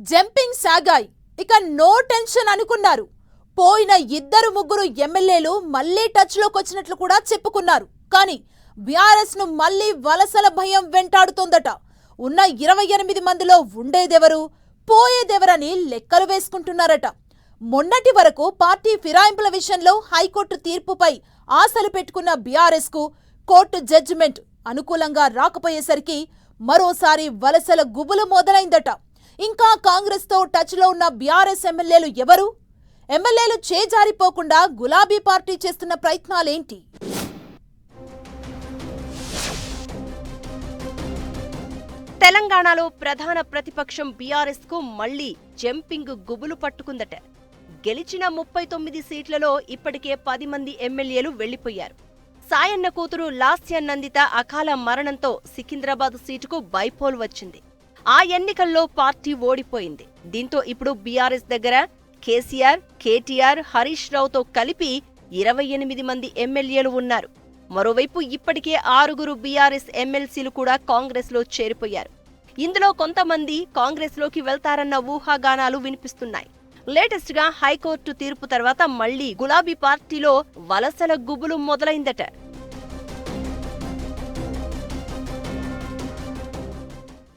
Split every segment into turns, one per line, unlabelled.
Jumping సాగాయ్. ఇక no tension అనుకున్నారు. పోయిన ఇద్దరు ముగ్గురు ఎమ్మెల్యేలు మళ్లీ టచ్ లోకొచ్చినట్లు కూడా చెప్పుకున్నారు. కానీ బీఆర్ఎస్ ను మళ్లీ వలసల భయం వెంటాడుతోందట. ఉన్న 28 మందిలో ఉండేదెవరు, పోయేదెవరని లెక్కలు వేసుకుంటున్నారట. మొన్నటి వరకు పార్టీ ఫిరాయింపుల విషయంలో హైకోర్టు తీర్పుపై ఆశలు పెట్టుకున్న బీఆర్ఎస్ కు కోర్టు జడ్జిమెంట్ అనుకూలంగా రాకపోయేసరికి మరోసారి వలసల గుబులు మొదలైందట. ఇంకా కాంగ్రెస్ తో టచ్ లో ఉన్న బీఆర్ఎస్ ఎమ్మెల్యేలు ఎవరు? ఎమ్మెల్యేలు చేజారిపోకుండా గులాబీ పార్టీ చేస్తున్న ప్రయత్నాలేంటి?
తెలంగాణలో ప్రధాన ప్రతిపక్షం బీఆర్ఎస్ కు మళ్లీ జంపింగ్ గుబులు పట్టుకుందట. గెలిచిన 39 సీట్లలో ఇప్పటికే 10 మంది ఎమ్మెల్యేలు వెళ్లిపోయారు. సాయన్న కూతురు లాస్య నందిత అకాల మరణంతో సికింద్రాబాద్ సీటుకు బైపోల్ వచ్చింది. ఆ ఎన్నికల్లో పార్టీ ఓడిపోయింది. దీంతో ఇప్పుడు బీఆర్ఎస్ దగ్గర కేసీఆర్, కేటీఆర్, హరీష్ రావుతో కలిపి 28 మంది ఎమ్మెల్యేలు ఉన్నారు. మరోవైపు ఇప్పటికే 6 బీఆర్ఎస్ ఎమ్మెల్సీలు కూడా కాంగ్రెస్ లో చేరిపోయారు. ఇందులో కొంతమంది కాంగ్రెస్ లోకి వెళ్తారన్న ఊహాగానాలు వినిపిస్తున్నాయి. లేటెస్ట్ గా హైకోర్టు తీర్పు తర్వాత మళ్లీ గులాబీ పార్టీలో వలసల గుబులు మొదలైందట.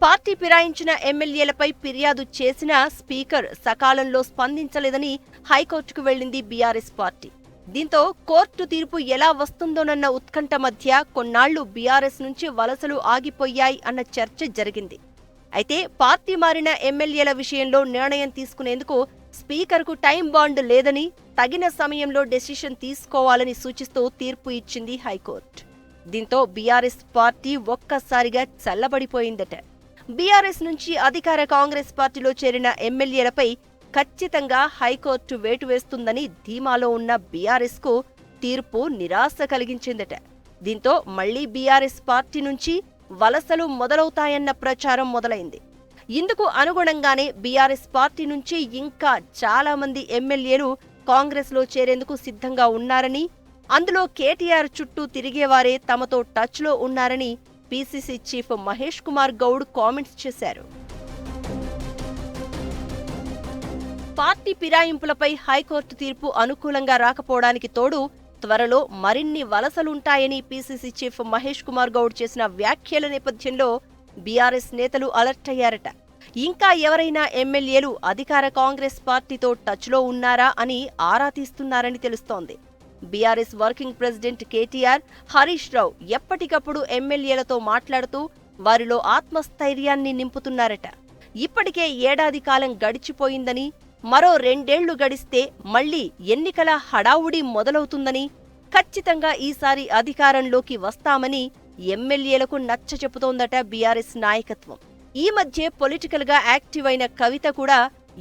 పార్టీ ఫిరాయించిన ఎమ్మెల్యేలపై ఫిర్యాదు చేసిన స్పీకర్ సకాలంలో స్పందించలేదని హైకోర్టుకు వెళ్లింది బీఆర్ఎస్ పార్టీ. దీంతో కోర్టు తీర్పు ఎలా వస్తుందోనన్న ఉత్కంఠ మధ్య కొన్నాళ్లు బీఆర్ఎస్ నుంచి వలసలు ఆగిపోయాయి అన్న చర్చ జరిగింది. అయితే పార్టీ మారిన ఎమ్మెల్యేల విషయంలో నిర్ణయం తీసుకునేందుకు స్పీకర్కు టైం బాండ్ లేదని, తగిన సమయంలో డెసిషన్ తీసుకోవాలని సూచిస్తూ తీర్పు ఇచ్చింది హైకోర్టు. దీంతో బీఆర్ఎస్ పార్టీ ఒక్కసారిగా చల్లబడిపోయిందట. బీఆర్ఎస్ నుంచి అధికార కాంగ్రెస్ పార్టీలో చేరిన ఎమ్మెల్యేలపై ఖచ్చితంగా హైకోర్టు వేటు వేస్తుందని ధీమాలో ఉన్న బీఆర్ఎస్ కు తీర్పు నిరాశ కలిగించిందట. దీంతో మళ్లీ బీఆర్ఎస్ పార్టీ నుంచి వలసలు మొదలవుతాయన్న ప్రచారం మొదలైంది. ఇందుకు అనుగుణంగానే బీఆర్ఎస్ పార్టీ నుంచి ఇంకా చాలా మంది ఎమ్మెల్యేలు కాంగ్రెస్ లో చేరేందుకు సిద్ధంగా ఉన్నారని, అందులో కేటీఆర్ చుట్టూ తిరిగేవారే తమతో టచ్ లో ఉన్నారని PCC chief Mahesh Kumar Goud comments చేశారు. పార్టీ ఫిరాయింపులపై హైకోర్టు తీర్పు అనుకూలంగా రాకపోవడానికి తోడు త్వరలో మరిన్ని వలసలుంటాయని పీసీసీ చీఫ్ మహేష్ కుమార్ గౌడ్ చేసిన వ్యాఖ్యల నేపథ్యంలో బీఆర్ఎస్ నేతలు అలర్ట్ అయ్యారట. ఇంకా ఎవరైనా ఎమ్మెల్యేలు అధికార కాంగ్రెస్ పార్టీతో టచ్లో ఉన్నారా అని ఆరా తీస్తున్నారని తెలుస్తోంది. BRS working president KTR, Harish Rao ఎప్పటికప్పుడు ఎమ్మెల్యేలతో మాట్లాడుతూ వారిలో ఆత్మస్థైర్యాన్ని నింపుతున్నారట. ఇప్పటికే ఏడాది కాలం గడిచిపోయిందని, మరో 2 ఏళ్లు గడిస్తే మళ్లీ ఎన్నికల హడావుడి మొదలవుతుందని, ఖచ్చితంగా ఈసారి అధికారంలోకి వస్తామని ఎమ్మెల్యేలకు నచ్చచెపుతోందట బీఆర్ఎస్ నాయకత్వం. ఈ మధ్య పొలిటికల్ గా యాక్టివ్ అయిన కవిత కూడా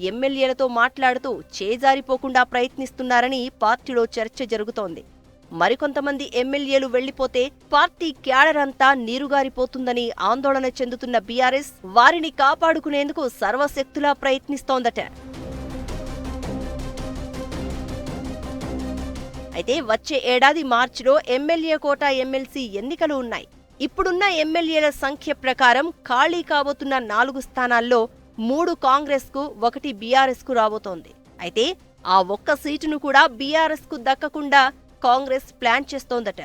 ఎమ్మెల్యేలతో మాట్లాడుతూ చేజారిపోకుండా ప్రయత్నిస్తున్నారని పార్టీలో చర్చ జరుగుతోంది. మరికొంతమంది ఎమ్మెల్యేలు వెళ్లిపోతే పార్టీ క్యాడర్ అంతా నీరుగారిపోతుందని ఆందోళన చెందుతున్న బీఆర్ఎస్ వారిని కాపాడుకునేందుకు సర్వశక్తులా ప్రయత్నిస్తోందట. అయితే వచ్చే ఏడాది మార్చిలో ఎమ్మెల్యే కోటా ఎమ్మెల్సీ ఎన్నికలు ఉన్నాయి. ఇప్పుడున్న ఎమ్మెల్యేల సంఖ్య ప్రకారం ఖాళీ కాబోతున్న 4 స్థానాల్లో 3 కాంగ్రెస్ కు, 1 బీఆర్ఎస్ కు రాబోతోంది. అయితే ఆ ఒక్క సీటును కూడా బీఆర్ఎస్ కు దక్కకుండా కాంగ్రెస్ ప్లాన్ చేస్తోందట.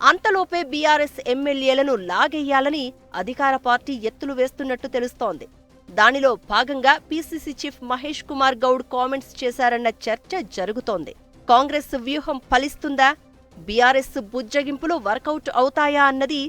అంతలోపే బీఆర్ఎస్ ఎమ్మెల్యేలను లాగేయాలని అధికార పార్టీ ఎత్తులు వేస్తున్నట్టు తెలుస్తోంది. దానిలో భాగంగా PCC chief Mahesh Kumar Goud comments చేశారన్న చర్చ జరుగుతోంది. కాంగ్రెస్ వ్యూహం ఫలిస్తుందా? బీఆర్ఎస్ బుజ్జగింపులు వర్కౌట్ అవుతాయా అన్నది